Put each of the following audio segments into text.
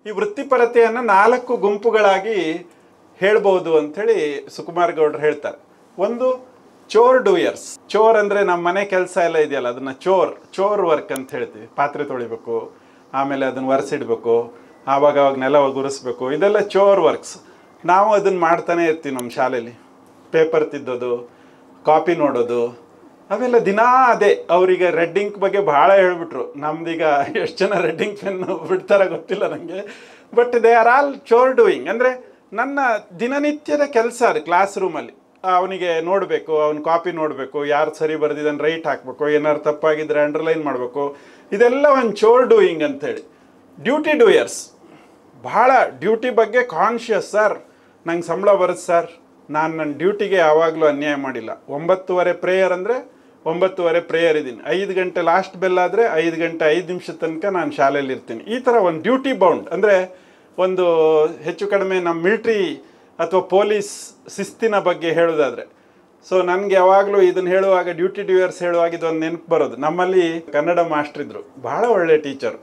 ಈ ವೃತ್ತಿಪರತೆಯನ್ನು 4 ಗುಂಪುಗಳಾಗಿ ಹೇಳ್ಬೋದು ಅಂಥೇಳಿ ಸುಕುಮಾರ್ ಗೌಡ್ರು ಹೇಳ್ತಾರೆ. ಒಂದು ಚೋರ್ ಡೂಯರ್ಸ್. ಚೋರ್ ಅಂದರೆ ನಮ್ಮ ಮನೆ ಕೆಲಸ ಎಲ್ಲ ಇದೆಯಲ್ಲ, ಅದನ್ನು ಚೋರ್ ವರ್ಕ್ ಅಂತ ಹೇಳ್ತೀವಿ. ಪಾತ್ರೆ ತೊಳಿಬೇಕು, ಆಮೇಲೆ ಅದನ್ನು ಒರೆಸಿಡ್ಬೇಕು, ಆವಾಗ ನೆಲ ಗುರಿಸ್ಬೇಕು, ಇದೆಲ್ಲ ಚೋರ್ ವರ್ಕ್ಸ್. ನಾವು ಅದನ್ನು ಮಾಡ್ತಾನೆ ಇರ್ತೀವಿ ನಮ್ಮ ಶಾಲೆಯಲ್ಲಿ. ಪೇಪರ್ ತಿದ್ದೋದು, ಕಾಪಿ ನೋಡೋದು, ಅವೆಲ್ಲ ದಿನಾ ಅದೇ. ಅವರಿಗೆ ರೆಡ್ ಇಂಕ್ ಬಗ್ಗೆ ಭಾಳ ಹೇಳ್ಬಿಟ್ರು. ನಮ್ದೀಗ ಎಷ್ಟು ಜನ ರೆಡ್ ಇಂಕ್ ಪೆನ್ ಬಿಡ್ತಾರ ಗೊತ್ತಿಲ್ಲ ನನಗೆ, but they are all chore doing. ಅಂದರೆ ನನ್ನ ದಿನನಿತ್ಯದ ಕೆಲಸ ಅದು. ಕ್ಲಾಸ್ ರೂಮಲ್ಲಿ ಅವನಿಗೆ ನೋಡಬೇಕು, ಅವ್ನ ಕಾಪಿ ನೋಡಬೇಕು, ಯಾರು ಸರಿ ಬರೆದಿದ್ದಾನೆ ರೈಟ್ ಹಾಕಬೇಕು, ಏನಾದ್ರು ತಪ್ಪಾಗಿದ್ದರೆ ಅಂಡರ್ಲೈನ್ ಮಾಡಬೇಕು, ಇದೆಲ್ಲ ಒಂದು ಚೋರ್ ಡೂಯಿಂಗ್ ಅಂಥೇಳಿ. ಡ್ಯೂಟಿ ಡೂಯರ್ಸ್ ಭಾಳ ಡ್ಯೂಟಿ ಬಗ್ಗೆ ಕಾನ್ಷಿಯಸ್. ಸರ್ ನಂಗೆ ಸಂಬಳ ಬರುತ್ತೆ ಸರ್, ನಾನು ನನ್ನ ಡ್ಯೂಟಿಗೆ ಯಾವಾಗಲೂ ಅನ್ಯಾಯ ಮಾಡಿಲ್ಲ. 9:30 ಪ್ರೇಯರ್ ಅಂದರೆ 9:30 ಪ್ರೇಯರ್ ಇದ್ದೀನಿ, 5 ಗಂಟೆ ಲಾಸ್ಟ್ ಬೆಲ್ ಆದರೆ 5 ಗಂಟೆ 5 ನಿಮಿಷದ ತನಕ ನಾನು ಶಾಲೆಯಲ್ಲಿ ಇರ್ತೀನಿ. ಈ ಥರ ಒಂದು ಡ್ಯೂಟಿ ಬೌಂಡ್. ಅಂದರೆ ಒಂದು ಹೆಚ್ಚು ಕಡಿಮೆ ನಮ್ಮ ಮಿಲ್ಟ್ರಿ ಅಥವಾ ಪೊಲೀಸ್ ಶಿಸ್ತಿನ ಬಗ್ಗೆ ಹೇಳೋದಾದರೆ, ಸೊ ನನಗೆ ಯಾವಾಗಲೂ ಇದನ್ನು ಹೇಳುವಾಗ ಡ್ಯೂಟಿ ಡ್ಯೂಯರ್ಸ್ ಹೇಳುವಾಗ ಇದೊಂದು ನೆನಪು ಬರೋದು. ನಮ್ಮಲ್ಲಿ ಕನ್ನಡ ಮಾಸ್ಟ್ರ್ ಇದ್ದರು, ಭಾಳ ಒಳ್ಳೆ ಟೀಚರ್.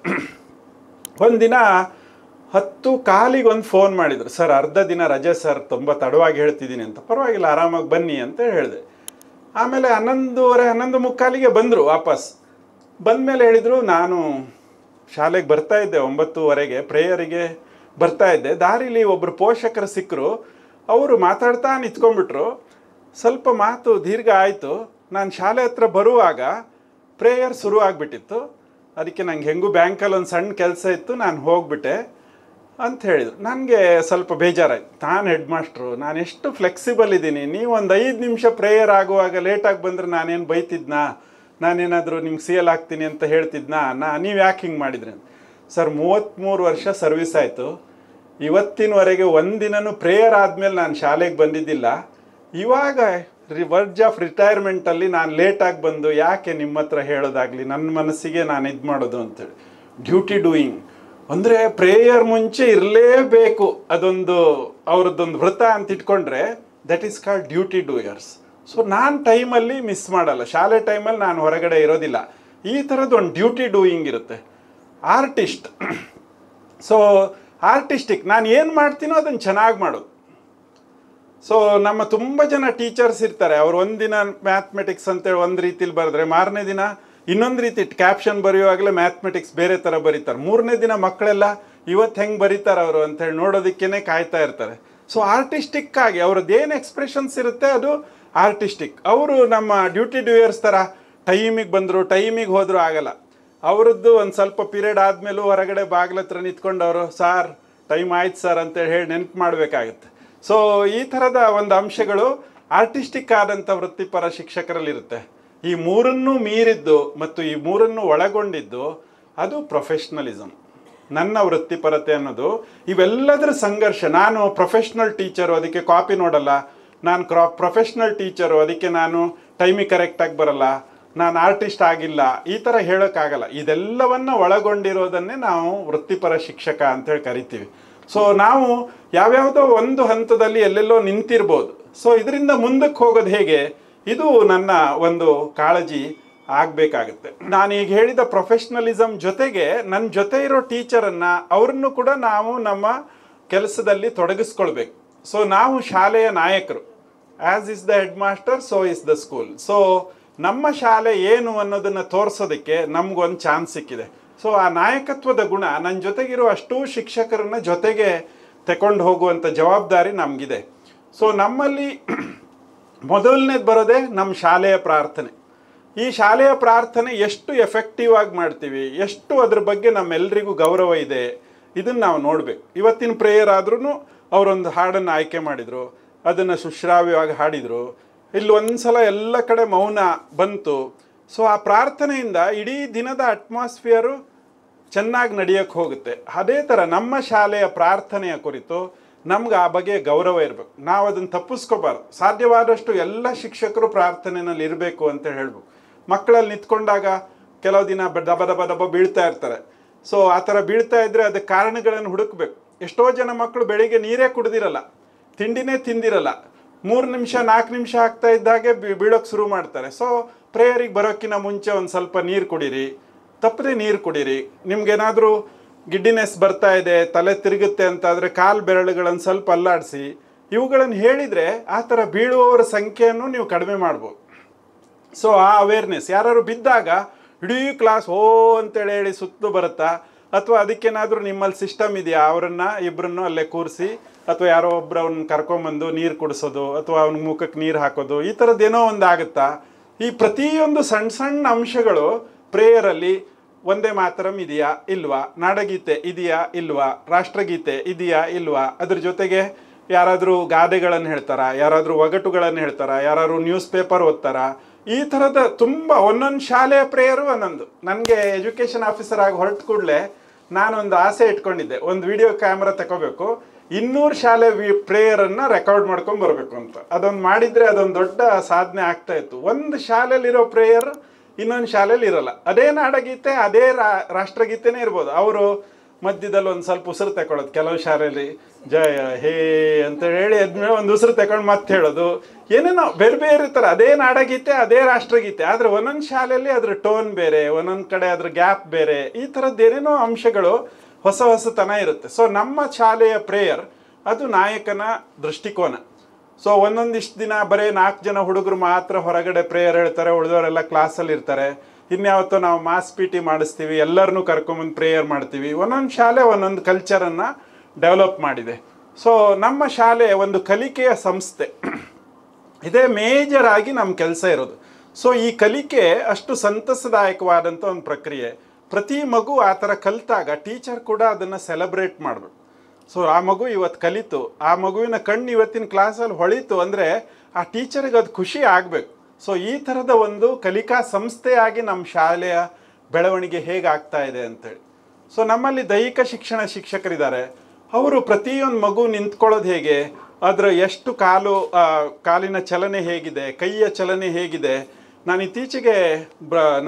ಒಂದಿನ 10:15 ಒಂದು ಫೋನ್ ಮಾಡಿದರು, ಸರ್ ಅರ್ಧ ದಿನ ರಜೆ ಸರ್, ತುಂಬ ತಡವಾಗಿ ಹೇಳ್ತಿದ್ದೀನಿ ಅಂತ. ಪರವಾಗಿಲ್ಲ ಆರಾಮಾಗಿ ಬನ್ನಿ ಅಂತ ಹೇಳಿದೆ. ಆಮೇಲೆ 11:30 ಬಂದರು ವಾಪಸ್. ಬಂದಮೇಲೆ ಹೇಳಿದರು, ನಾನು ಶಾಲೆಗೆ ಬರ್ತಾಯಿದ್ದೆ 9:30 ಪ್ರೇಯರಿಗೆ ಬರ್ತಾಯಿದ್ದೆ. ದಾರಿಲಿ ಒಬ್ಬರು ಪೋಷಕರು ಸಿಕ್ಕರು. ಅವರು ಮಾತಾಡ್ತಾ ನಿಂತ್ಕೊಂಡ್ಬಿಟ್ರು. ಸ್ವಲ್ಪ ಮಾತು ದೀರ್ಘ ಆಯಿತು. ನಾನು ಶಾಲೆ ಹತ್ರ ಬರುವಾಗ ಪ್ರೇಯರ್ ಶುರು ಆಗಿಬಿಟ್ಟಿತ್ತು. ಅದಕ್ಕೆ ನಂಗೆ ಹೆಂಗೂ ಬ್ಯಾಂಕಲ್ಲಿ ಒಂದು ಸಣ್ಣ ಕೆಲಸ ಇತ್ತು, ನಾನು ಹೋಗ್ಬಿಟ್ಟೆ ಅಂತ ಹೇಳಿದರು. ನನಗೆ ಸ್ವಲ್ಪ ಬೇಜಾರಾಯ್ತು. ನಾನು ಹೆಡ್ ಮಾಸ್ಟ್ರು, ನಾನು ಎಷ್ಟು ಫ್ಲೆಕ್ಸಿಬಲ್ ಇದ್ದೀನಿ. ನೀವು ಒಂದು 5 ನಿಮಿಷ ಪ್ರೇಯರ್ ಆಗುವಾಗ ಲೇಟಾಗಿ ಬಂದರೆ ನಾನೇನು ಬೈತಿದ್ನಾ, ನಾನೇನಾದರೂ ನಿಮ್ಗೆ ಸಿ ಎಲ್ ಆಗ್ತೀನಿ ಅಂತ ಹೇಳ್ತಿದ್ನಾ, ನೀವು ಯಾಕೆ ಹಿಂಗೆ ಮಾಡಿದ್ರಿ? ಸರ್ 33 ವರ್ಷ ಸರ್ವಿಸ್ ಆಯಿತು, ಇವತ್ತಿನವರೆಗೆ ಒಂದಿನೂ ಪ್ರೇಯರ್ ಆದಮೇಲೆ ನಾನು ಶಾಲೆಗೆ ಬಂದಿದ್ದಿಲ್ಲ. ಇವಾಗ ವರ್ಜ್ ಆಫ್ ರಿಟೈರ್ಮೆಂಟಲ್ಲಿ ನಾನು ಲೇಟಾಗಿ ಬಂದು ಯಾಕೆ ನಿಮ್ಮ ಹತ್ರ ಹೇಳೋದಾಗಲಿ, ನನ್ನ ಮನಸ್ಸಿಗೆ ನಾನು ಇದು ಮಾಡೋದು ಅಂತೇಳಿ. ಡ್ಯೂಟಿ ಡೂಯಿಂಗ್ ಅಂದರೆ ಪ್ರೇಯರ್ ಮುಂಚೆ ಇರಲೇಬೇಕು, ಅದೊಂದು ಅವ್ರದ್ದೊಂದು ವ್ರತ ಅಂತ ಇಟ್ಕೊಂಡ್ರೆ that is called duty doers. So ನಾನು ಟೈಮಲ್ಲಿ ಮಿಸ್ ಮಾಡಲ್ಲ, ಶಾಲೆ ಟೈಮಲ್ಲಿ ನಾನು ಹೊರಗಡೆ ಇರೋದಿಲ್ಲ. ಈ ಥರದ್ದು ಒಂದು ಡ್ಯೂಟಿ ಡೂಯಿಂಗ್ ಇರುತ್ತೆ. ಆರ್ಟಿಸ್ಟ್, ಸೊ ಆರ್ಟಿಸ್ಟಿಕ್, ನಾನು ಏನು ಮಾಡ್ತೀನೋ ಅದನ್ನು ಚೆನ್ನಾಗಿ ಮಾಡೋದು. ಸೊ ನಮ್ಮ ತುಂಬ ಜನ ಟೀಚರ್ಸ್ ಇರ್ತಾರೆ, ಅವ್ರು ಒಂದಿನ ಮ್ಯಾಥಮೆಟಿಕ್ಸ್ ಅಂತೇಳಿ ಒಂದು ರೀತಿಲಿ ಬರೆದ್ರೆ ಮಾರನೇ ದಿನ ಇನ್ನೊಂದು ರೀತಿ ಕ್ಯಾಪ್ಷನ್ ಬರೆಯುವಾಗಲೇ ಮ್ಯಾಥಮೆಟಿಕ್ಸ್ ಬೇರೆ ಥರ ಬರೀತಾರೆ. 3ನೇ ದಿನ ಮಕ್ಕಳೆಲ್ಲ ಇವತ್ತು ಹೆಂಗೆ ಬರೀತಾರೆ ಅವರು ಅಂತೇಳಿ ನೋಡೋದಕ್ಕೇ ಕಾಯ್ತಾ ಇರ್ತಾರೆ. ಸೊ ಆರ್ಟಿಸ್ಟಿಕ್ ಆಗಿ ಅವ್ರದ್ದು ಏನು ಎಕ್ಸ್ಪ್ರೆಷನ್ಸ್ ಇರುತ್ತೆ ಅದು ಆರ್ಟಿಸ್ಟಿಕ್. ಅವರು ನಮ್ಮ ಡ್ಯೂಟಿ ಡ್ಯೂಯರ್ಸ್ ಥರ ಟೈಮಿಗೆ ಬಂದರು ಟೈಮಿಗೆ ಹೋದರೂ ಆಗಲ್ಲ. ಅವರದ್ದು ಒಂದು ಸ್ವಲ್ಪ ಪೀರಿಯಡ್ ಆದಮೇಲೂ ಹೊರಗಡೆ ಬಾಗಿಲತ್ರ ನಿಂತ್ಕೊಂಡು ಅವರು ಸಾರ್ ಟೈಮ್ ಆಯ್ತು ಸರ್ ಅಂತೇಳಿ ಹೇಳಿ ನೆನಪು ಮಾಡಬೇಕಾಗುತ್ತೆ. ಸೊ ಈ ಥರದ ಒಂದು ಅಂಶಗಳು ಆರ್ಟಿಸ್ಟಿಕ್ ಆದಂಥ ವೃತ್ತಿಪರ ಶಿಕ್ಷಕರಲ್ಲಿರುತ್ತೆ. ಈ ಮೂರನ್ನೂ ಮೀರಿದ್ದು ಮತ್ತು ಈ ಮೂರನ್ನು ಒಳಗೊಂಡಿದ್ದು ಅದು ಪ್ರೊಫೆಷ್ನಲಿಸಮ್. ನನ್ನ ವೃತ್ತಿಪರತೆ ಅನ್ನೋದು ಇವೆಲ್ಲದರ ಸಂಘರ್ಷ. ನಾನು ಪ್ರೊಫೆಷ್ನಲ್ ಟೀಚರು, ಅದಕ್ಕೆ ಕಾಪಿ ನೋಡಲ್ಲ. ನಾನು ಪ್ರೊಫೆಷ್ನಲ್ ಟೀಚರು, ಅದಕ್ಕೆ ನಾನು ಟೈಮಿಗೆ ಕರೆಕ್ಟಾಗಿ ಬರಲ್ಲ. ನಾನು ಆರ್ಟಿಸ್ಟ್ ಆಗಿಲ್ಲ, ಈ ಥರ ಹೇಳೋಕ್ಕಾಗಲ್ಲ. ಇದೆಲ್ಲವನ್ನು ಒಳಗೊಂಡಿರೋದನ್ನೇ ನಾವು ವೃತ್ತಿಪರ ಶಿಕ್ಷಕ ಅಂತೇಳಿ ಕರಿತೀವಿ. ಸೊ ನಾವು ಯಾವ್ಯಾವುದೋ ಒಂದು ಹಂತದಲ್ಲಿ ಎಲ್ಲೆಲ್ಲೋ ನಿಂತಿರ್ಬೋದು. ಸೊ ಇದರಿಂದ ಮುಂದಕ್ಕೆ ಹೋಗೋದು ಹೇಗೆ, ಇದು ನನ್ನ ಒಂದು ಕಾಳಜಿ ಆಗಬೇಕಾಗುತ್ತೆ. ನಾನೀಗ ಹೇಳಿದ ಪ್ರೊಫೆಷ್ನಲಿಸಮ್ ಜೊತೆಗೆ ನನ್ನ ಜೊತೆ ಇರೋ ಟೀಚರನ್ನು ಅವ್ರನ್ನು ಕೂಡ ನಾವು ನಮ್ಮ ಕೆಲಸದಲ್ಲಿ ತೊಡಗಿಸ್ಕೊಳ್ಬೇಕು. ಸೊ ನಾವು ಶಾಲೆಯ ನಾಯಕರು. As is the head master so is the school. So ನಮ್ಮ ಶಾಲೆ ಏನು ಅನ್ನೋದನ್ನು ತೋರಿಸೋದಕ್ಕೆ ನಮಗೊಂದು ಚಾನ್ಸ್ ಸಿಕ್ಕಿದೆ. ಸೊ ಆ ನಾಯಕತ್ವದ ಗುಣ ನನ್ನ ಜೊತೆಗಿರೋ ಅಷ್ಟೂ ಶಿಕ್ಷಕರನ್ನ ಜೊತೆಗೆ ತಗೊಂಡು ಹೋಗುವಂಥ ಜವಾಬ್ದಾರಿ ನಮಗಿದೆ. ಸೊ ನಮ್ಮಲ್ಲಿ ಮೊದಲನೇದು ಬರೋದೇ ನಮ್ಮ ಶಾಲೆಯ ಪ್ರಾರ್ಥನೆ. ಈ ಶಾಲೆಯ ಪ್ರಾರ್ಥನೆ ಎಷ್ಟು ಎಫೆಕ್ಟಿವ್ ಆಗಿ ಮಾಡ್ತೀವಿ, ಎಷ್ಟು ಅದ್ರ ಬಗ್ಗೆ ನಮ್ಮೆಲ್ಲರಿಗೂ ಗೌರವ ಇದೆ, ಇದನ್ನು ನಾವು ನೋಡಬೇಕು. ಇವತ್ತಿನ ಪ್ರೇಯರ್ ಆದ್ರೂ ಅವರೊಂದು ಹಾಡನ್ನು ಆಯ್ಕೆ ಮಾಡಿದರು, ಅದನ್ನು ಸುಶ್ರಾವ್ಯವಾಗಿ ಹಾಡಿದರು. ಇಲ್ಲಿ ಒಂದು ಸಲ ಎಲ್ಲ ಕಡೆ ಮೌನ ಬಂತು. ಸೊ ಆ ಪ್ರಾರ್ಥನೆಯಿಂದ ಇಡೀ ದಿನದ ಅಟ್ಮಾಸ್ಫಿಯರು ಚೆನ್ನಾಗಿ ನಡೆಯೋಕ್ಕೆ ಹೋಗುತ್ತೆ. ಅದೇ ಥರ ನಮ್ಮ ಶಾಲೆಯ ಪ್ರಾರ್ಥನೆಯ ಕುರಿತು ನಮ್ಗೆ ಆ ಬಗ್ಗೆ ಗೌರವ ಇರಬೇಕು. ನಾವು ಅದನ್ನು ತಪ್ಪಿಸ್ಕೋಬಾರ್ದು. ಸಾಧ್ಯವಾದಷ್ಟು ಎಲ್ಲ ಶಿಕ್ಷಕರು ಪ್ರಾರ್ಥನೆಯಲ್ಲಿ ಇರಬೇಕು ಅಂತ ಹೇಳ್ಬೇಕು. ಮಕ್ಕಳಲ್ಲಿ ನಿಂತ್ಕೊಂಡಾಗ ಕೆಲವು ದಿನ ದಬ ಬೀಳ್ತಾ ಇರ್ತಾರೆ. ಸೊ ಆ ಥರ ಬೀಳ್ತಾ ಇದ್ದರೆ ಅದಕ್ಕೆ ಕಾರಣಗಳನ್ನು ಹುಡುಕ್ಬೇಕು. ಎಷ್ಟೋ ಜನ ಮಕ್ಕಳು ಬೆಳಿಗ್ಗೆ ನೀರೇ ಕುಡ್ದಿರಲ್ಲ, ತಿಂಡಿನೇ ತಿಂದಿರಲ್ಲ, 3 ನಿಮಿಷ 4 ನಿಮಿಷ ಆಗ್ತಾ ಇದ್ದಾಗೆ ಬೀಳೋಕ್ಕೆ ಶುರು ಮಾಡ್ತಾರೆ. ಸೊ ಪ್ರೇಯರಿಗೆ ಬರೋಕ್ಕಿಂತ ಮುಂಚೆ ಒಂದು ಸ್ವಲ್ಪ ನೀರು ಕುಡೀರಿ, ತಪ್ಪದೆ ನೀರು ಕುಡೀರಿ. ನಿಮ್ಗೇನಾದರೂ ಗಿಡ್ಡಿನೆಸ್ ಬರ್ತಾ ಇದೆ, ತಲೆ ತಿರುಗುತ್ತೆ ಅಂತಾದರೆ ಕಾಲು ಬೆರಳುಗಳನ್ನು ಸ್ವಲ್ಪ ಅಲ್ಲಾಡಿಸಿ, ಇವುಗಳನ್ನು ಹೇಳಿದರೆ ಆ ಥರ ಬೀಳುವವರ ಸಂಖ್ಯೆಯನ್ನು ನೀವು ಕಡಿಮೆ ಮಾಡ್ಬೋದು. ಸೊ ಆ ಅವೇರ್ನೆಸ್, ಯಾರು ಬಿದ್ದಾಗ ಇಡೀ ಕ್ಲಾಸ್ ಓ ಅಂತೇಳಿ ಹೇಳಿ ಸುತ್ತು ಬರುತ್ತಾ, ಅಥವಾ ಅದಕ್ಕೇನಾದರೂ ನಿಮ್ಮಲ್ಲಿ ಸಿಸ್ಟಮ್ ಇದೆಯಾ, ಅವರನ್ನು ಇಬ್ಬರನ್ನು ಅಲ್ಲೇ ಕೂರಿಸಿ ಅಥವಾ ಯಾರೋ ಒಬ್ಬರು ಅವ್ನ ಕರ್ಕೊಂಬಂದು ನೀರು ಕುಡಿಸೋದು ಅಥವಾ ಅವ್ನ ಮುಖಕ್ಕೆ ನೀರು ಹಾಕೋದು, ಈ ಥರದ್ದೇನೋ ಒಂದು ಆಗುತ್ತಾ? ಈ ಪ್ರತಿಯೊಂದು ಸಣ್ಣ ಸಣ್ಣ ಅಂಶಗಳು ಪ್ರೇಯರಲ್ಲಿ ಒಂದೇ ಮಾತರಂ ಇದೆಯಾ ಇಲ್ವಾ, ನಾಡಗೀತೆ ಇದೆಯಾ ಇಲ್ವಾ, ರಾಷ್ಟ್ರಗೀತೆ ಇದೆಯಾ ಇಲ್ವಾ, ಅದ್ರ ಜೊತೆಗೆ ಯಾರಾದರೂ ಗಾದೆಗಳನ್ನು ಹೇಳ್ತಾರಾ, ಯಾರಾದರೂ ಒಗಟುಗಳನ್ನು ಹೇಳ್ತಾರಾ, ಯಾರಾದರೂ ನ್ಯೂಸ್ ಪೇಪರ್ ಓದ್ತಾರಾ, ಈ ಥರದ ತುಂಬ ಒಂದೊಂದು ಶಾಲೆಯ ಪ್ರೇಯರು ಒಂದೊಂದು. ನನಗೆ ಎಜುಕೇಷನ್ ಆಫೀಸರ್ ಆಗಿ ಹೊರಟು ಕೂಡಲೇ ನಾನೊಂದು ಆಸೆ ಇಟ್ಕೊಂಡಿದ್ದೆ, ಒಂದು ವಿಡಿಯೋ ಕ್ಯಾಮ್ರಾ ತಗೋಬೇಕು, 200 ಶಾಲೆ ಪ್ರೇಯರನ್ನು ರೆಕಾರ್ಡ್ ಮಾಡ್ಕೊಂಡು ಬರಬೇಕು ಅಂತ. ಅದೊಂದು ಮಾಡಿದರೆ ಅದೊಂದು ದೊಡ್ಡ ಸಾಧನೆ ಆಗ್ತಾ ಇತ್ತು. ಒಂದು ಶಾಲೆಯಲ್ಲಿರೋ ಪ್ರೇಯರ್ ಇನ್ನೊಂದು ಶಾಲೆಯಲ್ಲಿ ಇರೋಲ್ಲ. ಅದೇ ನಾಡಗೀತೆ, ಅದೇ ರಾಷ್ಟ್ರಗೀತೆನೇ ಇರ್ಬೋದು. ಅವರು ಮಧ್ಯದಲ್ಲಿ ಒಂದು ಸ್ವಲ್ಪ ಉಸಿರು ತಗೊಳ್ಳೋದು, ಕೆಲವು ಶಾಲೆಯಲ್ಲಿ ಜಯ ಹೇ ಅಂತ ಹೇಳಿ ಆದ್ಮೇಲೆ ಒಂದು ಉಸಿರು ತಗೊಂಡು ಮತ್ತೆ ಹೇಳೋದು, ಏನೇನೋ ಬೇರೆ ಬೇರೆ ಥರ ಅದೇ ನಾಡಗೀತೆ ಅದೇ ರಾಷ್ಟ್ರಗೀತೆ, ಆದರೆ ಒಂದೊಂದು ಶಾಲೆಯಲ್ಲಿ ಅದ್ರ ಟೋನ್ ಬೇರೆ, ಒಂದೊಂದು ಕಡೆ ಅದ್ರ ಗ್ಯಾಪ್ ಬೇರೆ, ಈ ಥರದ್ದು ಏನೇನೋ ಅಂಶಗಳು ಹೊಸ ಹೊಸತನ ಇರುತ್ತೆ. ಸೊ ನಮ್ಮ ಶಾಲೆಯ ಪ್ರೇಯರ್ ಅದು ನಾಯಕನ ದೃಷ್ಟಿಕೋನ. ಸೊ ಒಂದೊಂದಿಷ್ಟು ದಿನ ಬರೀ 4 ಜನ ಹುಡುಗರು ಮಾತ್ರ ಹೊರಗಡೆ ಪ್ರೇಯರ್ ಹೇಳ್ತಾರೆ, ಉಳಿದವರೆಲ್ಲ ಕ್ಲಾಸಲ್ಲಿ ಇರ್ತಾರೆ. ಇನ್ಯಾವತ್ತೋ ನಾವು ಮಾಸ್ ಪಿ ಟಿ ಮಾಡಿಸ್ತೀವಿ, ಎಲ್ಲರನ್ನೂ ಕರ್ಕೊಂಬಂದು ಪ್ರೇಯರ್ ಮಾಡ್ತೀವಿ. ಒಂದೊಂದು ಶಾಲೆ ಒಂದೊಂದು ಕಲ್ಚರನ್ನು ಡೆವಲಪ್ ಮಾಡಿದೆ. ಸೊ ನಮ್ಮ ಶಾಲೆ ಒಂದು ಕಲಿಕೆಯ ಸಂಸ್ಥೆ, ಇದೇ ಮೇಜರ್ ಆಗಿ ನಮ್ಮ ಕೆಲಸ ಇರೋದು. ಸೊ ಈ ಕಲಿಕೆ ಅಷ್ಟು ಸಂತಸದಾಯಕವಾದಂಥ ಒಂದು ಪ್ರಕ್ರಿಯೆ. ಪ್ರತಿ ಮಗು ಆ ಥರ ಕಲಿತಾಗ ಟೀಚರ್ ಕೂಡ ಅದನ್ನು ಸೆಲೆಬ್ರೇಟ್ ಮಾಡಬೇಕು. ಸೊ ಆ ಮಗು ಇವತ್ತು ಕಲಿತು, ಆ ಮಗುವಿನ ಕಣ್ಣು ಇವತ್ತಿನ ಕ್ಲಾಸಲ್ಲಿ ಹೊಳಿತು ಅಂದರೆ ಆ ಟೀಚರಿಗೆ ಅದು ಖುಷಿ ಆಗಬೇಕು. ಸೊ ಈ ಥರದ ಒಂದು ಕಲಿಕಾ ಸಂಸ್ಥೆಯಾಗಿ ನಮ್ಮ ಶಾಲೆಯ ಬೆಳವಣಿಗೆ ಹೇಗಾಗ್ತಾ ಇದೆ ಅಂತೇಳಿ. ಸೊ ನಮ್ಮಲ್ಲಿ ದೈಹಿಕ ಶಿಕ್ಷಣ ಶಿಕ್ಷಕರಿದ್ದಾರೆ. ಅವರು ಪ್ರತಿಯೊಂದು ಮಗು ನಿಂತ್ಕೊಳ್ಳೋದು ಹೇಗೆ, ಅದರ ಎಷ್ಟು ಕಾಲಿನ ಚಲನೆ ಹೇಗಿದೆ, ಕೈಯ ಚಲನೆ ಹೇಗಿದೆ. ನಾನು ಇತ್ತೀಚೆಗೆ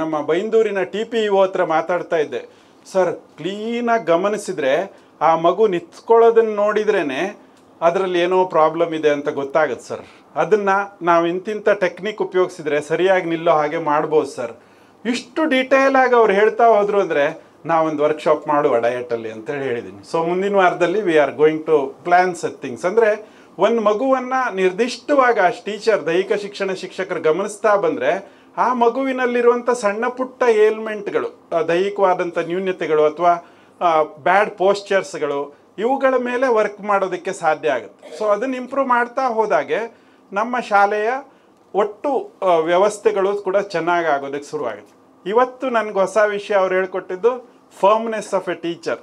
ನಮ್ಮ ಬೈಂದೂರಿನ TPEO ಹತ್ರ ಮಾತಾಡ್ತಾ ಇದ್ದೆ. ಸರ್, ಕ್ಲೀನಾಗಿ ಗಮನಿಸಿದರೆ ಆ ಮಗು ನಿಂತ್ಕೊಳ್ಳೋದನ್ನು ನೋಡಿದ್ರೇ ಅದರಲ್ಲಿ ಏನೋ ಪ್ರಾಬ್ಲಮ್ ಇದೆ ಅಂತ ಗೊತ್ತಾಗುತ್ತೆ ಸರ್. ಅದನ್ನು ನಾವು ಇಂತಿಂಥ ಟೆಕ್ನಿಕ್ ಉಪಯೋಗಿಸಿದ್ರೆ ಸರಿಯಾಗಿ ನಿಲ್ಲೋ ಹಾಗೆ ಮಾಡ್ಬೋದು ಸರ್. ಇಷ್ಟು ಡೀಟೇಲ್ ಆಗಿ ಅವ್ರು ಹೇಳ್ತಾ ಹೋದ್ರು ಅಂದರೆ ನಾವೊಂದು ವರ್ಕ್ಶಾಪ್ ಮಾಡುವ ಡಯಟಲ್ಲಿ ಅಂತೇಳಿ ಹೇಳಿದ್ದೀನಿ. ಸೊ ಮುಂದಿನ ವಾರದಲ್ಲಿ we are going to plan such things. ಅಂದರೆ ಒಂದು ಮಗುವನ್ನು ನಿರ್ದಿಷ್ಟವಾಗಿ ಆ ಟೀಚರ್, ದೈಹಿಕ ಶಿಕ್ಷಣ ಶಿಕ್ಷಕರು ಗಮನಿಸ್ತಾ ಬಂದರೆ ಆ ಮಗುವಿನಲ್ಲಿರುವಂಥ ಸಣ್ಣ ಪುಟ್ಟ ಏಲ್ಮೆಂಟ್ಗಳು, ದೈಹಿಕವಾದಂಥ ನ್ಯೂನ್ಯತೆಗಳು ಅಥವಾ ಬ್ಯಾಡ್ ಪೋಸ್ಚರ್ಸ್ಗಳು, ಇವುಗಳ ಮೇಲೆ ವರ್ಕ್ ಮಾಡೋದಕ್ಕೆ ಸಾಧ್ಯ ಆಗುತ್ತೆ. ಸೊ ಅದನ್ನು ಇಂಪ್ರೂವ್ ಮಾಡ್ತಾ ಹೋದಾಗೆ ನಮ್ಮ ಶಾಲೆಯ ಒಟ್ಟು ವ್ಯವಸ್ಥೆಗಳು ಕೂಡ ಚೆನ್ನಾಗಿ ಆಗೋದಕ್ಕೆ ಶುರುವಾಗುತ್ತೆ. ಇವತ್ತು ನನಗೆ ಹೊಸ ವಿಷಯ ಅವ್ರು ಹೇಳ್ಕೊಟ್ಟಿದ್ದು ಫರ್ಮ್ನೆಸ್ ಆಫ್ ಎ ಟೀಚರ್.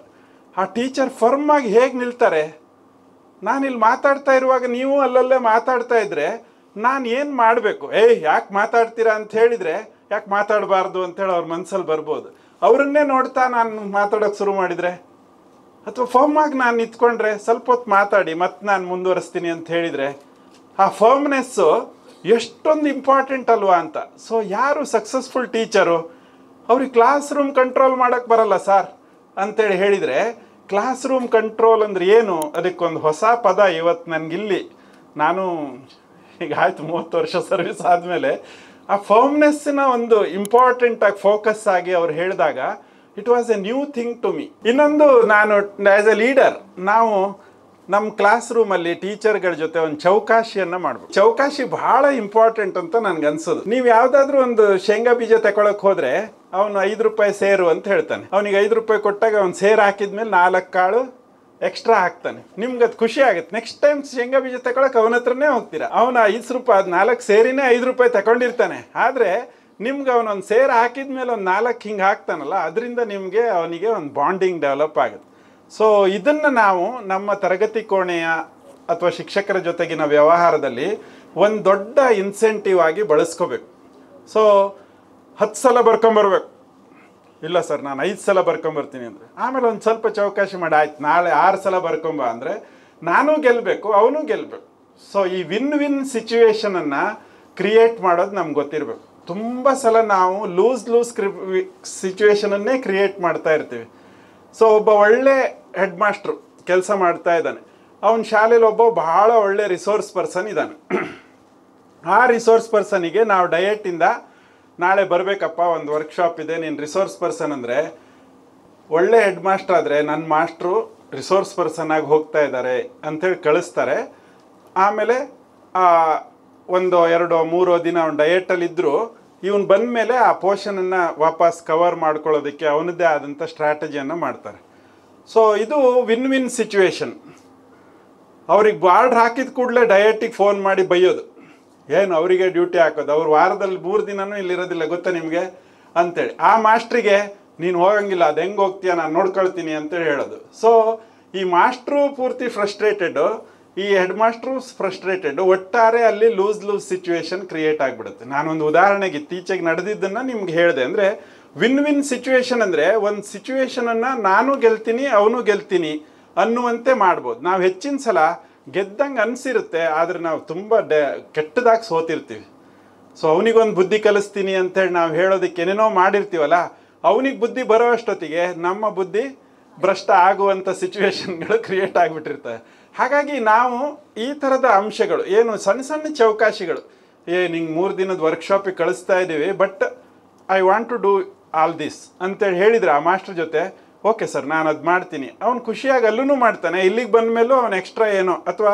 ಆ ಟೀಚರ್ ಫರ್ಮ್ ಆಗಿ ಹೇಗೆ ನಿಲ್ತಾರೆ. ನಾನಿಲ್ಲಿ ಮಾತಾಡ್ತಾ ಇರುವಾಗ ನೀವು ಅಲ್ಲಲ್ಲೇ ಮಾತಾಡ್ತಾ ಇದ್ದರೆ ನಾನು ಏನು ಮಾಡಬೇಕು, ಯಾಕೆ ಮಾತಾಡ್ತೀರಾ ಅಂತ ಹೇಳಿದರೆ ಯಾಕೆ ಮಾತಾಡಬಾರ್ದು ಅಂತೇಳಿ ಅವ್ರ ಮನಸ್ಸಲ್ಲಿ ಬರ್ಬೋದು. ಅವರನ್ನೇ ನೋಡ್ತಾ ನಾನು ಮಾತಾಡೋಕ್ಕೆ ಶುರು ಮಾಡಿದರೆ, ಅಥವಾ ಫರ್ಮ್ ಆಗಿ ನಾನು ನಿಂತ್ಕೊಂಡ್ರೆ ಸ್ವಲ್ಪ ಹೊತ್ತು ಮಾತಾಡಿ ಮತ್ತೆ ನಾನು ಮುಂದುವರಿಸ್ತೀನಿ ಅಂತ ಹೇಳಿದರೆ, ಆ ಫರ್ಮ್ನೆಸ್ಸು ಎಷ್ಟೊಂದು ಇಂಪಾರ್ಟೆಂಟ್ ಅಲ್ವಾ ಅಂತ. ಸೊ ಯಾರು ಸಕ್ಸಸ್ಫುಲ್ ಟೀಚರು, ಅವ್ರಿಗೆ ಕ್ಲಾಸ್ ರೂಮ್ ಕಂಟ್ರೋಲ್ ಮಾಡೋಕ್ಕೆ ಬರಲ್ಲ ಸರ್ ಅಂತೇಳಿ ಹೇಳಿದರೆ, ಕ್ಲಾಸ್ ರೂಮ್ ಕಂಟ್ರೋಲ್ ಅಂದರೆ ಏನು, ಅದಕ್ಕೊಂದು ಹೊಸ ಪದ ಇವತ್ತು ನನಗಿಲ್ಲಿ, ನಾನು ಈಗ ಆಯ್ತು 30 ವರ್ಷ ಸರ್ವಿಸ್ ಆದಮೇಲೆ ಆ ಫರ್ಮ್ನೆಸ್ಸಿನ ಒಂದು ಇಂಪಾರ್ಟೆಂಟಾಗಿ ಫೋಕಸ್ ಆಗಿ ಅವ್ರು ಹೇಳಿದಾಗ it was a new thing to me. ಇನ್ನೊಂದು, ನಾನು ಆ್ಯಸ್ ಎ ಲೀಡರ್ ನಾವು ನಮ್ಮ ಕ್ಲಾಸ್ ರೂಮಲ್ಲಿ ಟೀಚರ್ಗಳ ಜೊತೆ ಒಂದು ಚೌಕಾಶಿಯನ್ನು ಮಾಡ್ಬೇಕು. ಚೌಕಾಶಿ ಭಾಳ ಇಂಪಾರ್ಟೆಂಟ್ ಅಂತ ನನಗೆ ಅನ್ಸೋದು. ನೀವು ಯಾವುದಾದ್ರೂ ಒಂದು ಶೇಂಗಾ ಬೀಜ ತಗೊಳಕ್ಕೆ ಹೋದರೆ ಅವನು 5 ರೂಪಾಯಿ ಸೇರು ಅಂತ ಹೇಳ್ತಾನೆ. ಅವನಿಗೆ 5 ರೂಪಾಯಿ ಕೊಟ್ಟಾಗ ಅವ್ನು ಸೇರು ಹಾಕಿದ್ಮೇಲೆ 4 ಕಾಳು ಎಕ್ಸ್ಟ್ರಾ ಹಾಕ್ತಾನೆ. ನಿಮ್ಗೆ ಅದು ಖುಷಿ ಆಗುತ್ತೆ. ನೆಕ್ಸ್ಟ್ ಟೈಮ್ ಶೇಂಗಾ ಬೀಜ ತಗೊಳಕ್ಕೆ ಅವನ ಹತ್ರನೇ ಹೋಗ್ತೀರಾ. ಅವನು 5 ರೂಪಾಯಿ, ಅದು 4 ಸೇರಿನೇ 5 ರೂಪಾಯಿ ತಗೊಂಡಿರ್ತಾನೆ. ಆದರೆ ನಿಮ್ಗೆ ಅವನೊಂದು ಸೇರು ಹಾಕಿದ್ಮೇಲೆ ಒಂದು 4 ಹಿಂಗೆ ಹಾಕ್ತಾನಲ್ಲ, ಅದರಿಂದ ನಿಮಗೆ ಅವನಿಗೆ ಒಂದು ಬಾಂಡಿಂಗ್ ಡೆವಲಪ್ ಆಗುತ್ತೆ. ಸೊ ಇದನ್ನು ನಾವು ನಮ್ಮ ತರಗತಿ ಕೋಣೆಯ ಅಥವಾ ಶಿಕ್ಷಕರ ಜೊತೆಗಿನ ವ್ಯವಹಾರದಲ್ಲಿ ಒಂದು ದೊಡ್ಡ ಇನ್ಸೆಂಟಿವ್ ಆಗಿ ಬಳಸ್ಕೋಬೇಕು. ಸೊ 10 ಸಲ ಬರ್ಕೊಂಬರ್ಬೇಕು. ಇಲ್ಲ ಸರ್ ನಾನು 5 ಸಲ ಬರ್ಕೊಂಬರ್ತೀನಿ ಅಂದರೆ, ಆಮೇಲೆ ಒಂದು ಸ್ವಲ್ಪ ಚೌಕಾಶಿ ಮಾಡಿ, ಆಯ್ತು ನಾಳೆ 6 ಸಲ ಬರ್ಕೊಂಬ ಅಂದರೆ ನಾನೂ ಗೆಲ್ಲಬೇಕು, ಅವನು ಗೆಲ್ಲಬೇಕು. ಸೊ ಈ ವಿನ್ ವಿನ್ ಸಿಚುವೇಶನನ್ನು ಕ್ರಿಯೇಟ್ ಮಾಡೋದು ನಮ್ಗೆ ಗೊತ್ತಿರಬೇಕು. ತುಂಬ ಸಲ ನಾವು ಲೂಸ್ ಸಿಚುವೇಶನನ್ನೇ ಕ್ರಿಯೇಟ್ ಮಾಡ್ತಾ ಇರ್ತೀವಿ. ಸೊ ಒಬ್ಬ ಒಳ್ಳೆ ಹೆಡ್ ಮಾಸ್ಟ್ರು ಕೆಲಸ ಮಾಡ್ತಾ ಇದ್ದಾನೆ, ಅವನ ಶಾಲೆಯಲ್ಲಿ ಒಬ್ಬ ಬಹಳ ಒಳ್ಳೆ ರಿಸೋರ್ಸ್ ಪರ್ಸನ್ ಇದ್ದಾನೆ. ಆ ರಿಸೋರ್ಸ್ ಪರ್ಸನಿಗೆ ನಾವು ಡಯಟಿಂದ ನಾಳೆ ಬರಬೇಕಪ್ಪ, ಒಂದು ವರ್ಕ್ಶಾಪ್ ಇದೆ, ನೀನು ರಿಸೋರ್ಸ್ ಪರ್ಸನ್ ಅಂದರೆ ಒಳ್ಳೆ ಹೆಡ್ ಮಾಸ್ಟರ್ ಆದರೆ ನನ್ನ ಮಾಸ್ಟ್ರು ರಿಸೋರ್ಸ್ ಪರ್ಸನ್ ಆಗಿ ಹೋಗ್ತಾ ಇದ್ದಾರೆ ಅಂಥೇಳಿ ಕಳಿಸ್ತಾರೆ. ಆಮೇಲೆ ಒಂದು 2-3 ದಿನ ಅವ್ನು ಡಯೆಟಲ್ಲಿದ್ದರೂ ಇವನು ಬಂದ ಮೇಲೆ ಆ ಪೋರ್ಷನನ್ನು ವಾಪಸ್ ಕವರ್ ಮಾಡ್ಕೊಳ್ಳೋದಕ್ಕೆ ಅವನದ್ದೇ ಆದಂಥ ಸ್ಟ್ರಾಟಜಿಯನ್ನು ಮಾಡ್ತಾರೆ. ಸೊ ಇದು ವಿನ್ ವಿನ್ ಸಿಚುವೇಶನ್. ಅವ್ರಿಗೆ ಬಾರ್ಡ್ರ್ ಹಾಕಿದ ಕೂಡಲೇ ಡಯಟಿಗೆ ಫೋನ್ ಮಾಡಿ ಬೈಯೋದು, ಏನು ಅವರಿಗೆ ಡ್ಯೂಟಿ ಹಾಕೋದು, ಅವ್ರು ವಾರದಲ್ಲಿ 3 ದಿನನೂ ಇಲ್ಲಿರೋದಿಲ್ಲ ಗೊತ್ತಾ ನಿಮಗೆ ಅಂತೇಳಿ. ಆ ಮಾಸ್ಟ್ರಿಗೆ ನೀನು ಹೋಗಂಗಿಲ್ಲ, ಅದು ಹೆಂಗೆ ಹೋಗ್ತೀಯ, ನಾನು ನೋಡ್ಕೊಳ್ತೀನಿ ಅಂತೇಳಿ ಹೇಳೋದು. ಸೊ ಈ ಮಾಸ್ಟ್ರು ಪೂರ್ತಿ ಫ್ರಸ್ಟ್ರೇಟೆಡು, ಈ ಹೆಡ್ ಮಾಸ್ಟ್ರು ಫ್ರಸ್ಟ್ರೇಟೆಡು, ಒಟ್ಟಾರೆ ಅಲ್ಲಿ ಲೂಸ್ ಸಿಚುವೇಶನ್ ಕ್ರಿಯೇಟ್ ಆಗಿಬಿಡುತ್ತೆ. ನಾನೊಂದು ಉದಾಹರಣೆಗೆ ಇತ್ತೀಚೆಗೆ ನಡೆದಿದ್ದನ್ನು ನಿಮ್ಗೆ ಹೇಳಿದೆ. ಅಂದರೆ ವಿನ್ ವಿನ್ ಸಿಚುವೇಶನ್ ಅಂದರೆ ಒಂದು ಸಿಚುವೇಶನನ್ನು ನಾನು ಗೆಲ್ತೀನಿ ಅವನು ಗೆಲ್ತೀನಿ ಅನ್ನುವಂತೆ ಮಾಡ್ಬೋದು. ನಾವು ಹೆಚ್ಚಿನ ಸಲ ಗೆದ್ದಂಗೆ ಅನಿಸಿರುತ್ತೆ, ಆದರೆ ನಾವು ತುಂಬ ಕೆಟ್ಟದಾಗಿ ಸೋತಿರ್ತೀವಿ. ಸೊ ಅವನಿಗೊಂದು ಬುದ್ಧಿ ಕಲಿಸ್ತೀನಿ ಅಂತೇಳಿ ನಾವು ಹೇಳೋದಕ್ಕೆ ಏನೇನೋ ಮಾಡಿರ್ತೀವಲ್ಲ, ಅವನಿಗೆ ಬುದ್ಧಿ ಬರೋ ಅಷ್ಟೊತ್ತಿಗೆ ನಮ್ಮ ಬುದ್ಧಿ ಭ್ರಷ್ಟ ಆಗುವಂಥ ಸಿಚುವೇಶನ್ಗಳು ಕ್ರಿಯೇಟ್ ಆಗಿಬಿಟ್ಟಿರ್ತವೆ. ಹಾಗಾಗಿ ನಾವು ಈ ಥರದ ಅಂಶಗಳು ಏನು ಸಣ್ಣ ಸಣ್ಣ ಚೌಕಾಶಿಗಳು, ನಿಂಗೆ 3 ದಿನದ ವರ್ಕ್ಶಾಪಿಗೆ ಕಳಿಸ್ತಾ ಇದ್ದೀವಿ, but I want to do all this ಅಂತೇಳಿ ಹೇಳಿದರೆ ಆ ಮಾಸ್ಟರ್ ಜೊತೆ, ಓಕೆ ಸರ್ ನಾನು ಅದು ಮಾಡ್ತೀನಿ, ಅವ್ನು ಖುಷಿಯಾಗಿ ಅಲ್ಲೂ ಮಾಡ್ತಾನೆ. ಇಲ್ಲಿಗೆ ಬಂದ ಮೇಲೂ ಅವನು ಎಕ್ಸ್ಟ್ರಾ ಏನೋ, ಅಥವಾ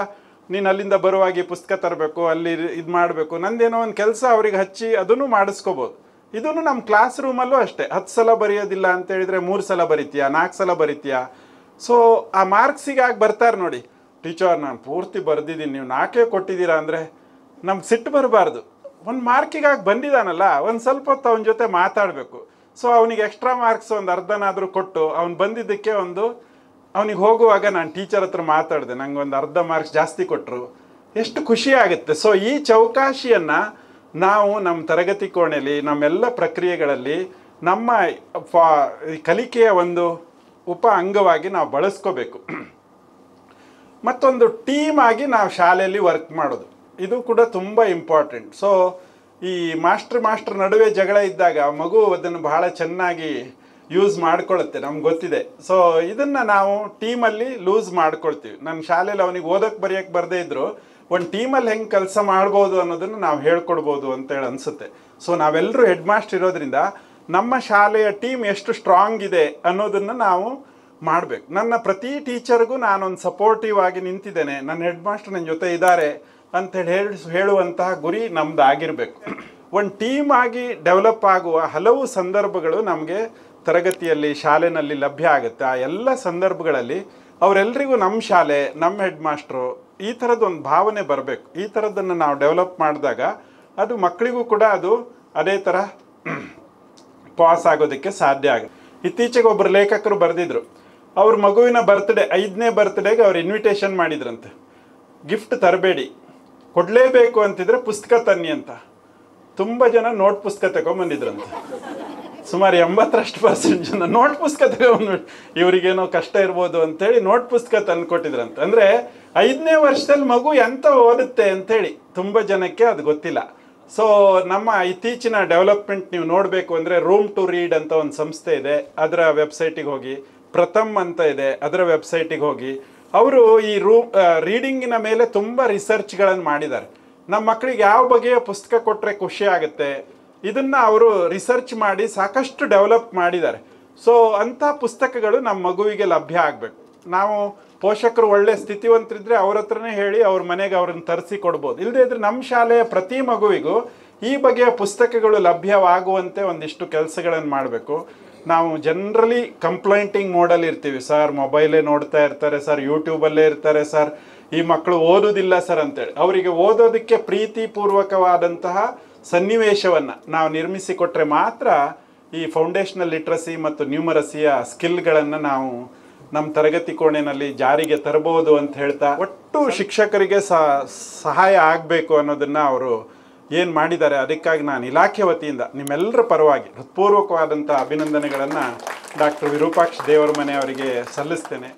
ನೀನು ಅಲ್ಲಿಂದ ಬರುವಾಗಿ ಪುಸ್ತಕ ತರಬೇಕು, ಅಲ್ಲಿ ಇದು ಮಾಡಬೇಕು, ನಂದೇನೋ ಒಂದು ಕೆಲಸ ಅವ್ರಿಗೆ ಹಚ್ಚಿ ಅದನ್ನು ಮಾಡಿಸ್ಕೋಬೋದು. ಇದನ್ನು ನಮ್ಮ ಕ್ಲಾಸ್ ರೂಮಲ್ಲೂ ಅಷ್ಟೇ. 10 ಸಲ ಬರೆಯೋದಿಲ್ಲ ಅಂತೇಳಿದರೆ 3 ಸಲ ಬರಿತೀಯಾ, 4 ಸಲ ಬರಿತೀಯಾ. ಸೊ ಆ ಮಾರ್ಕ್ಸಿಗಾಗಿ ಬರ್ತಾರೆ ನೋಡಿ, ಟೀಚರ್ ನಾನು ಪೂರ್ತಿ ಬರೆದಿದ್ದೀನಿ, ನೀವು 4 ಕೊಟ್ಟಿದ್ದೀರಾ ಅಂದರೆ ನಮ್ಗೆ ಸಿಟ್ಟು ಬರಬಾರ್ದು. ಒಂದು ಮಾರ್ಕಿಗಾಗಿ ಬಂದಿದ್ದಾನಲ್ಲ, ಒಂದು ಸ್ವಲ್ಪ ಹೊತ್ತು ಅವನ ಜೊತೆ ಮಾತಾಡಬೇಕು. ಸೊ ಅವನಿಗೆ ಎಕ್ಸ್ಟ್ರಾ ಮಾರ್ಕ್ಸ್ ಒಂದು ಅರ್ಧನಾದರೂ ಕೊಟ್ಟು, ಅವ್ನು ಬಂದಿದ್ದಕ್ಕೆ ಅವನಿಗೆ ಹೋಗುವಾಗ ನಾನು ಟೀಚರ್ ಹತ್ರ ಮಾತಾಡಿದೆ, ನಂಗೆ ಒಂದು ಅರ್ಧ ಮಾರ್ಕ್ಸ್ ಜಾಸ್ತಿ ಕೊಟ್ಟರು, ಎಷ್ಟು ಖುಷಿ ಆಗುತ್ತೆ. ಸೊ ಈ ಚೌಕಾಶಿಯನ್ನು ನಾವು ನಮ್ಮ ತರಗತಿ ಕೋಣೆಯಲ್ಲಿ, ನಮ್ಮೆಲ್ಲ ಪ್ರಕ್ರಿಯೆಗಳಲ್ಲಿ, ನಮ್ಮ ಕಲಿಕೆಯ ಒಂದು ಉಪ ಅಂಗವಾಗಿ ನಾವು ಬಳಸ್ಕೋಬೇಕು. ಮತ್ತೊಂದು ಟೀಮ್ ಆಗಿ ನಾವು ಶಾಲೆಯಲ್ಲಿ ವರ್ಕ್ ಮಾಡೋದು, ಇದು ಕೂಡ ತುಂಬ ಇಂಪಾರ್ಟೆಂಟ್. ಸೊ ಈ ಮಾಸ್ಟರ್ ನಡುವೆ ಜಗಳ ಇದ್ದಾಗ ಮಗು ಅದನ್ನು ಬಹಳ ಚೆನ್ನಾಗಿ ಯೂಸ್ ಮಾಡ್ಕೊಳ್ಳುತ್ತೆ, ನಮ್ಗೆ ಗೊತ್ತಿದೆ. ಸೊ ಇದನ್ನು ನಾವು ಟೀಮಲ್ಲಿ ಲೂಸ್ ಮಾಡ್ಕೊಳ್ತೀವಿ. ನನ್ನ ಶಾಲೆಯಲ್ಲಿ ಅವನಿಗೆ ಓದೋಕ್ಕೆ ಬರೆಯೋಕ್ಕೆ ಬರದೇ ಇದ್ದರೂ ಒಂದು ಟೀಮಲ್ಲಿ ಹೆಂಗೆ ಕೆಲಸ ಮಾಡ್ಬೋದು ಅನ್ನೋದನ್ನು ನಾವು ಹೇಳ್ಕೊಡ್ಬೋದು ಅಂತೇಳಿ ಅನಿಸುತ್ತೆ. ಸೊ ನಾವೆಲ್ಲರೂ ಹೆಡ್ ಮಾಸ್ಟರ್ ಇರೋದ್ರಿಂದ ನಮ್ಮ ಶಾಲೆಯ ಟೀಮ್ ಎಷ್ಟು ಸ್ಟ್ರಾಂಗ್ ಇದೆ ಅನ್ನೋದನ್ನು ನಾವು ಮಾಡಬೇಕು. ನನ್ನ ಪ್ರತಿ ಟೀಚರ್ಗೂ ನಾನೊಂದು ಸಪೋರ್ಟಿವ್ ಆಗಿ ನಿಂತಿದ್ದೇನೆ, ನನ್ನ ಹೆಡ್ ಮಾಸ್ಟರ್ ನನ್ನ ಜೊತೆ ಇದ್ದಾರೆ ಅಂತೇಳಿ ಹೇಳುವಂತಹ ಗುರಿ ನಮ್ದು ಆಗಿರಬೇಕು. ಒಂದು ಟೀಮ್ ಆಗಿ ಡೆವಲಪ್ ಆಗುವ ಹಲವು ಸಂದರ್ಭಗಳು ನಮಗೆ ತರಗತಿಯಲ್ಲಿ ಶಾಲೆಯಲ್ಲಿ ಲಭ್ಯ ಆಗುತ್ತೆ. ಆ ಎಲ್ಲ ಸಂದರ್ಭಗಳಲ್ಲಿ ಅವರೆಲ್ಲರಿಗೂ ನಮ್ಮ ಶಾಲೆ, ನಮ್ಮ ಹೆಡ್ ಮಾಸ್ಟ್ರು, ಈ ಥರದ್ದೊಂದು ಭಾವನೆ ಬರಬೇಕು. ಈ ಥರದ್ದನ್ನು ನಾವು ಡೆವಲಪ್ ಮಾಡಿದಾಗ ಅದು ಮಕ್ಕಳಿಗೂ ಕೂಡ ಅದು ಅದೇ ಥರ ಪಾಸ್ ಆಗೋದಕ್ಕೆ ಸಾಧ್ಯ ಆಗುತ್ತೆ. ಇತ್ತೀಚೆಗೆ ಒಬ್ಬರು ಲೇಖಕರು ಬರೆದಿದ್ರು, ಅವ್ರ ಮಗುವಿನ ಬರ್ತ್ಡೇ 5ನೇ ಬರ್ತ್ಡೇಗೆ ಅವ್ರು ಇನ್ವಿಟೇಷನ್ ಮಾಡಿದ್ರಂತೆ, ಗಿಫ್ಟ್ ತರಬೇಡಿ, ಕೊಡಲೇಬೇಕು ಅಂತಿದ್ರೆ ಪುಸ್ತಕ ತನ್ನಿ ಅಂತ. ತುಂಬ ಜನ ನೋಟ್ ಪುಸ್ತಕ ತಗೊಂಬಂದಿದ್ರಂತೆ. ಸುಮಾರು 80% ಜನ ನೋಟ್ ಪುಸ್ತಕ ತಗೊಂಡ್ಬಿಟ್ಟು ಇವರಿಗೇನೋ ಕಷ್ಟ ಇರ್ಬೋದು ಅಂತೇಳಿ ನೋಟ್ ಪುಸ್ತಕ ತಂದು ಕೊಟ್ಟಿದ್ರಂತೆ. ಅಂದರೆ 5ನೇ ವರ್ಷದಲ್ಲಿ ಮಗು ಎಂತ ಓದುತ್ತೆ ಅಂತೇಳಿ ತುಂಬ ಜನಕ್ಕೆ ಅದು ಗೊತ್ತಿಲ್ಲ. ಸೊ ನಮ್ಮ ಇತ್ತೀಚಿನ ಡೆವಲಪ್ಮೆಂಟ್ ನೀವು ನೋಡಬೇಕು ಅಂದರೆ ರೂಮ್ ಟು ರೀಡ್ ಅಂತ ಒಂದು ಸಂಸ್ಥೆ ಇದೆ, ಅದರ ವೆಬ್ಸೈಟಿಗೆ ಹೋಗಿ. ಪ್ರಥಮ್ ಅಂತ ಇದೆ, ಅದರ ವೆಬ್ಸೈಟಿಗೆ ಹೋಗಿ. ಅವರು ಈ ರೀಡಿಂಗಿನ ಮೇಲೆ ತುಂಬ ರಿಸರ್ಚ್ಗಳನ್ನು ಮಾಡಿದ್ದಾರೆ. ನಮ್ಮ ಮಕ್ಕಳಿಗೆ ಯಾವ ಬಗೆಯ ಪುಸ್ತಕ ಕೊಟ್ಟರೆ ಖುಷಿ ಆಗುತ್ತೆ, ಇದನ್ನು ಅವರು ರಿಸರ್ಚ್ ಮಾಡಿ ಸಾಕಷ್ಟು ಡೆವಲಪ್ ಮಾಡಿದ್ದಾರೆ. ಸೊ ಅಂಥ ಪುಸ್ತಕಗಳು ನಮ್ಮ ಮಗುವಿಗೆ ಲಭ್ಯ ಆಗಬೇಕು. ನಾವು ಪೋಷಕರು ಒಳ್ಳೆ ಸ್ಥಿತಿವಂತರಿದ್ದರೆ ಅವ್ರ ಹತ್ರನೇ ಹೇಳಿ ಅವ್ರ ಮನೆಗೆ ಅವ್ರನ್ನ ತರಿಸಿ ಕೊಡ್ಬೋದು. ಇಲ್ಲದೇ ಇದ್ರೆ ನಮ್ಮ ಶಾಲೆಯ ಪ್ರತಿ ಮಗುವಿಗೂ ಈ ಬಗೆಯ ಪುಸ್ತಕಗಳು ಲಭ್ಯವಾಗುವಂತೆ ಒಂದಿಷ್ಟು ಕೆಲಸಗಳನ್ನು ಮಾಡಬೇಕು. ನಾವು ಜನರಲಿ ಕಂಪ್ಲೇಂಟಿಂಗ್ ಮೋಡಲ್ಲಿ ಇರ್ತೀವಿ, ಸರ್ ಮೊಬೈಲೇ ನೋಡ್ತಾ ಇರ್ತಾರೆ ಸರ್, ಯೂಟ್ಯೂಬಲ್ಲೇ ಇರ್ತಾರೆ ಸರ್, ಈ ಮಕ್ಕಳು ಓದೋದಿಲ್ಲ ಸರ್ ಅಂತೇಳಿ. ಅವರಿಗೆ ಓದೋದಕ್ಕೆ ಪ್ರೀತಿಪೂರ್ವಕವಾದಂತಹ ಸನ್ನಿವೇಶವನ್ನು ನಾವು ನಿರ್ಮಿಸಿಕೊಟ್ರೆ ಮಾತ್ರ ಈ ಫೌಂಡೇಶನಲ್ ಲಿಟ್ರಸಿ ಮತ್ತು ನ್ಯೂಮರಸಿಯ ಸ್ಕಿಲ್ಗಳನ್ನು ನಾವು ನಮ್ಮ ತರಗತಿ ಕೋಣೆಯಲ್ಲಿ ಜಾರಿಗೆ ತರಬಹುದು ಅಂತ ಹೇಳ್ತಾ, ಒಟ್ಟು ಶಿಕ್ಷಕರಿಗೆ ಸಹಾಯ ಆಗಬೇಕು ಅನ್ನೋದನ್ನು ಅವರು ಏನು ಮಾಡಿದ್ದಾರೆ. ಅದಕ್ಕಾಗಿ ನಾನು ಇಲಾಖೆ ವತಿಯಿಂದ ನಿಮ್ಮೆಲ್ಲರ ಪರವಾಗಿ ಹೃತ್ಪೂರ್ವಕವಾದಂಥ ಅಭಿನಂದನೆಗಳನ್ನು ಡಾಕ್ಟರ್ ವಿರೂಪಾಕ್ಷ ದೇವರಮನೆ ಅವರಿಗೆ ಸಲ್ಲಿಸ್ತೇನೆ.